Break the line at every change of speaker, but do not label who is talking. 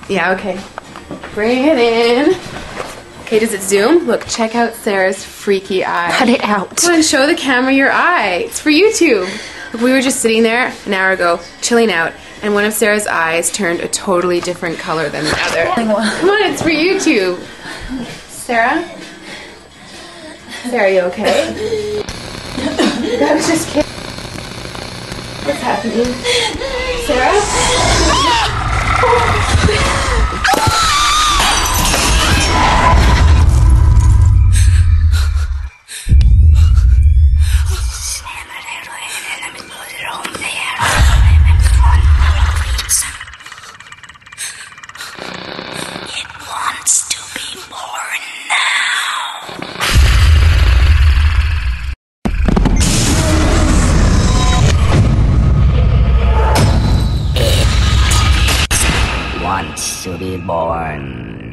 Yeah, okay. Bring it in. Okay, does it zoom? Look, check out Sarah's freaky eye.
Cut it out.
Come on, show the camera your eye. It's for YouTube. Look, we were just sitting there an hour ago, chilling out, and one of Sarah's eyes turned a totally different color than the other. Come on, it's for YouTube. Sarah? Sarah, you okay? I was just kidding. What's happening? Sarah?
To be born